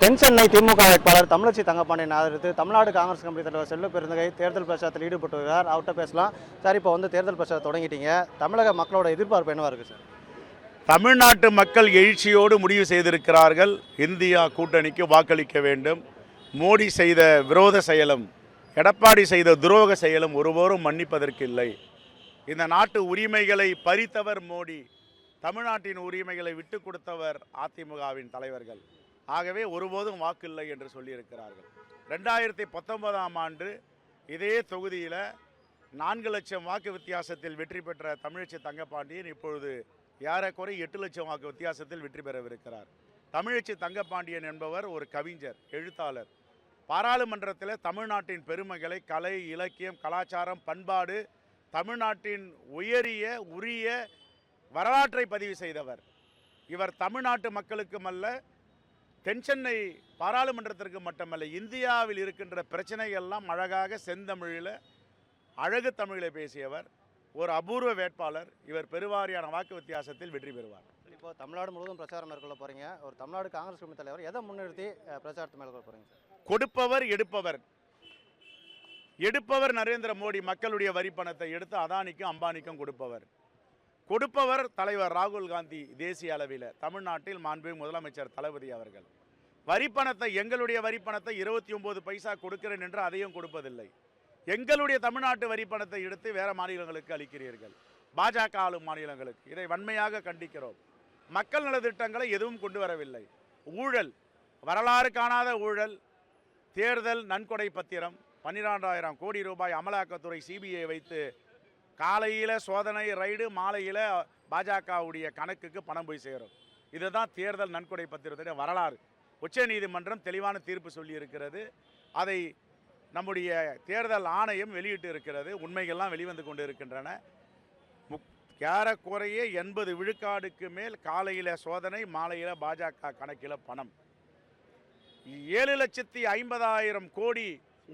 தென் சென்னை திமுக வேட்பாளர் தமிழச்சி தங்கப்பாண்டியன் ஆதரித்து தமிழ்நாடு காங்கிரஸ் கமிட்டி தலைவர் செல்வ பெருந்தகை தேர்தல் பிரச்சாரத்தில் ஈடுபட்டு வருகிறார். அவர்கிட்ட பேசலாம். சார், இப்போ தேர்தல் பிரச்சாரம் தொடங்கிட்டீங்க. தமிழக மக்களோட எதிர்பார்ப்பு என்னவா இருக்குது சார்? தமிழ்நாட்டு மக்கள் எழுச்சியோடு முடிவு செய்திருக்கிறார்கள். இந்தியா கூட்டணிக்கு வாக்களிக்க வேண்டும். மோடி செய்த விரோத செயலும் எடப்பாடி செய்த துரோக செயலும் ஒருபோரும் மன்னிப்பதற்கு இல்லை. இந்த நாட்டு உரிமைகளை பறித்தவர் மோடி, தமிழ்நாட்டின் உரிமைகளை விட்டு கொடுத்தவர் அதிமுகவின் தலைவர்கள். ஆகவே ஒருபோதும் வாக்கு இல்லை என்று சொல்லியிருக்கிறார்கள். 2019ஆம் ஆண்டு இதே தொகுதியில் 4 லட்சம் வாக்கு வித்தியாசத்தில் வெற்றி பெற்ற தமிழச்சி தங்கப்பாண்டியன் இப்பொழுது ஏறக்குறை 8 லட்சம் வாக்கு வித்தியாசத்தில் வெற்றி பெறவிருக்கிறார். தமிழச்சி தங்கப்பாண்டியன் என்பவர் ஒரு கவிஞர், எழுத்தாளர். பாராளுமன்றத்தில் தமிழ்நாட்டின் பெருமைகளை, கலை, இலக்கியம், கலாச்சாரம், பண்பாடு, தமிழ்நாட்டின் உரிய வரலாற்றை பதிவு செய்தவர். இவர் தமிழ்நாட்டு மக்களுக்குமல்ல, தென்சென்னை பாராளுமன்றத்திற்கு மட்டுமல்ல, இந்தியாவில் இருக்கின்ற பிரச்சனைகள்லாம் அழகாக செந்தமிழில், அழகு தமிழில் பேசியவர். ஒரு அபூர்வ வேட்பாளர். இவர் பெருவாரியான வாக்கு வித்தியாசத்தில் வெற்றி பெறுவார். இப்போ தமிழ்நாடு முழுவதும் பிரச்சாரம் மேற்கொள்ள போகிறீங்க. ஒரு தமிழ்நாடு காங்கிரஸ் கமிட்டி தலைவர் எதை முன்னிறுத்தி பிரச்சாரத்தை மேற்கொள்ள போகிறீங்க சார்? கொடுப்பவர் எடுப்பவர் நரேந்திர மோடி. மக்களுடைய வரி பணத்தை எடுத்து அதானிக்கும் அம்பானிக்கும் கொடுப்பவர் தலைவர் ராகுல் காந்தி. தேசிய அளவில் தமிழ்நாட்டில் மாண்புமிகு முதலமைச்சர் தளபதி அவர்கள் வரிப்பணத்தை, எங்களுடைய வரிப்பணத்தை 29 பைசா கொடுக்கிறேன் என்று அதையும் கொடுப்பதில்லை. எங்களுடைய தமிழ்நாட்டு வரிப்பணத்தை எடுத்து வேற மாநிலங்களுக்கு அளிக்கிறீர்கள், பாஜக ஆளும் மாநிலங்களுக்கு. இதை வன்மையாக கண்டிக்கிறோம். மக்கள் நலத்திட்டங்களை எதுவும் கொண்டு வரவில்லை. ஊழல், வரலாறு காணாத ஊழல். தேர்தல் நன்கொடை பத்திரம் 12,000 கோடி ரூபாய் அமலாக்கத்துறை சிபிஐ வைத்து காலையில் சோதனை ரைடு, மாலையில் பாஜகவுடைய கணக்குக்கு பணம் போய் சேரும். இதுதான் தேர்தல் நன்கொடை பத்திரத்துடைய வரலாறு. உச்ச நீதிமன்றம் தெளிவான தீர்ப்பு சொல்லியிருக்கிறது. அதை நம்முடைய தேர்தல் ஆணையம் வெளியிட்டு இருக்கிறது. உண்மைகள்லாம் வெளிவந்து கொண்டு இருக்கின்றன. ஏறக்குறைய 80 விழுக்காடுக்கு மேல் காலையில் சோதனை, மாலையில் பாஜக கணக்கில் பணம். 7,50,000 கோடி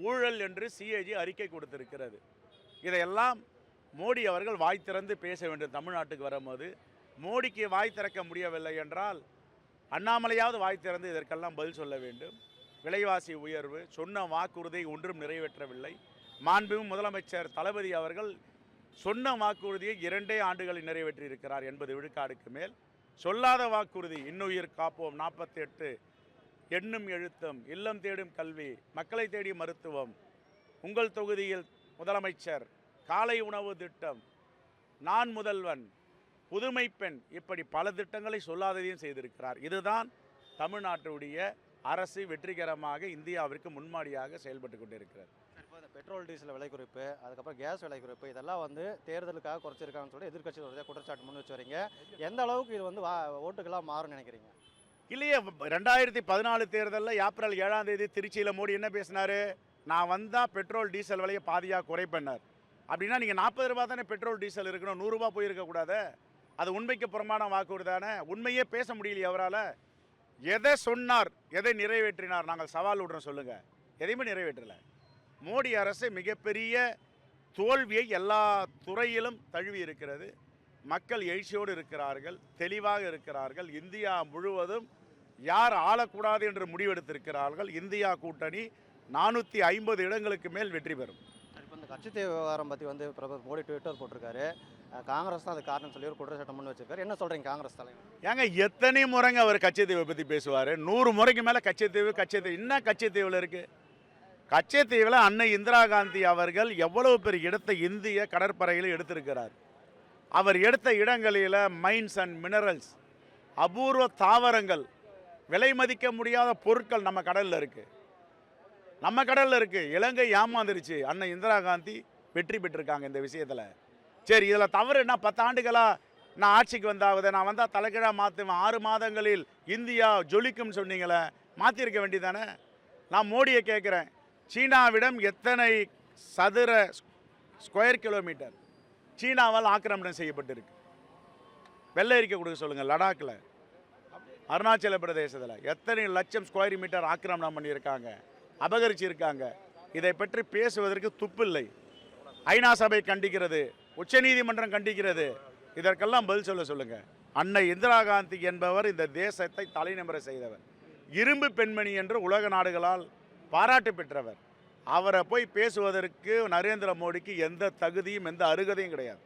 ஊழல் என்று சிஏஜி அறிக்கை கொடுத்திருக்கிறது. இதையெல்லாம் மோடி அவர்கள் வாய் திறந்து பேச வேண்டும். தமிழ்நாட்டுக்கு வரும்போது மோடிக்கு வாய் திறக்க முடியவில்லை என்றால் அண்ணாமலையாவது வாய் திறந்து இதற்கெல்லாம் பதில் சொல்ல வேண்டும். விலைவாசி உயர்வு, சொன்ன வாக்குறுதி ஒன்றும் நிறைவேற்றவில்லை. மாண்புமிகு முதலமைச்சர் தளபதி அவர்கள் சொன்ன வாக்குறுதியை 2 ஆண்டுகளில் நிறைவேற்றியிருக்கிறார். 80 விழுக்காடுக்கு மேல். சொல்லாத வாக்குறுதி இன்னுயிர் காப்போம் 48, எண்ணும் எழுத்தும், இல்லம் தேடும் கல்வி, மக்களை தேடி மருத்துவம், உங்கள் தொகுதியில் முதலமைச்சர், காலை உணவு திட்டம், நான் முதல்வன், புதுமை பெண், இப்படி பல திட்டங்களை சொல்லாததையும் செய்திருக்கிறார். இதுதான் தமிழ்நாட்டுடைய அரசு வெற்றிகரமாக இந்தியாவிற்கு முன்மாதிரியாக செயல்பட்டு கொண்டிருக்கிறது. இப்போ இந்த பெட்ரோல் டீசல் விலை குறைப்பு, அதுக்கப்புறம் கேஸ் விலை குறைப்பு, இதெல்லாம் தேர்தலுக்காக குறைச்சிருக்காங்கன்னு சொல்லி எதிர்க்கட்சிகள் குற்றச்சாட்டு முன் வச்சு வரீங்க. எந்த அளவுக்கு இது ஓட்டுக்கெல்லாம் மாறும்னு நினைக்கிறீங்க? இல்லையே, 2014 தேர்தலில் ஏப்ரல் 7ஆம் தேதி திருச்சியில் மோடி என்ன பேசினார்? நான் வந்தால் பெட்ரோல் டீசல் விலையை பாதியாக குறைப்பேன்னார். அப்படின்னா நீங்கள் 40 ரூபா தானே பெட்ரோல் டீசல் இருக்கணும், 100 ரூபா போயிருக்கக்கூடாது. அது உண்மைக்கு புறம்பான வாக்குறுதி தானே. உண்மையே பேச முடியலையே அவரால். எதை சொன்னார், எதை நிறைவேற்றினார்? நாங்கள் சவால் விடுறோம், சொல்லுங்கள். எதையுமே நிறைவேற்றலை. மோடி அரசு மிகப்பெரிய தோல்வியை எல்லா துறையிலும் தழுவி இருக்கிறது. மக்கள் எழுச்சியோடு இருக்கிறார்கள், தெளிவாக இருக்கிறார்கள். இந்தியா முழுவதும் யார் ஆளக்கூடாது என்று முடிவெடுத்திருக்கிறார்கள். இந்தியா கூட்டணி 450 இடங்களுக்கு மேல் வெற்றி பெறும். இப்போ இந்த கட்சித்தேவை விவகாரம் பற்றி பிரதமர் மோடி ட்விட்டர் போட்டிருக்காரு. காங்கிரஸ் தான் அது காரணம் சொல்லி ஒரு குற்றச்சாட்டு முன் வச்சிருக்காரு. என்ன சொல்கிறீங்க காங்கிரஸ் தலைவர்? ஏங்க, எத்தனை முறைங்க அவர் கச்சத்தீவை பற்றி பேசுவார்? 100 முறைக்கு மேலே கச்சத்தீவு. இன்னும் கச்சத்தீவில் இருக்குது. கச்சத்தீவில் அன்னை இந்திரா காந்தி அவர்கள் எவ்வளவு பெரிய இடத்தை இந்திய கடற்படையில் எடுத்திருக்கிறார். அவர் எடுத்த இடங்களில் மைன்ஸ் அண்ட் மினரல்ஸ், அபூர்வ தாவரங்கள், விலை மதிக்க முடியாத பொருட்கள் நம்ம கடலில் இருக்குது. இலங்கை ஏமாந்துருச்சு. அன்னை இந்திரா காந்தி வெற்றி பெற்றிருக்காங்க இந்த விஷயத்தில். சரி, இதில் தவறு என்ன? 10 ஆண்டுகளாக நான் ஆட்சிக்கு வந்தாவது, நான் வந்தால் தலைகீழாக மாற்றுவேன், 6 மாதங்களில் இந்தியா ஜொலிக்கும்னு சொன்னீங்களே, மாற்றிருக்க வேண்டியதானே? நான் மோடியை கேட்குறேன், சீனாவிடம் எத்தனை சதுர ஸ்கொயர் கிலோமீட்டர் சீனாவால் ஆக்கிரமணம் செய்யப்பட்டிருக்கு? வெள்ளை அறிக்கை கொடுக்க சொல்லுங்கள். லடாக்கில், அருணாச்சல பிரதேசத்தில் எத்தனை லட்சம் ஸ்கொயர் மீட்டர் ஆக்கிரமணம் பண்ணியிருக்காங்க, அபகரிச்சிருக்காங்க. இதை பற்றி பேசுவதற்கு துப்பில்லை. ஐநா சபை கண்டிக்கிறது, உச்சநீதிமன்றம் கண்டிக்கிறது. இதற்கெல்லாம் பதில் சொல்லுங்கள். அன்னை இந்திரா காந்தி என்பவர் இந்த தேசத்தை தலைநிமிர செய்தவர். இரும்பு பெண்மணி என்று உலக நாடுகளால் பாராட்டு பெற்றவர். அவரை போய் பேசுவதற்கு நரேந்திர மோடிக்கு எந்த தகுதியும் எந்த அருகதையும் கிடையாது.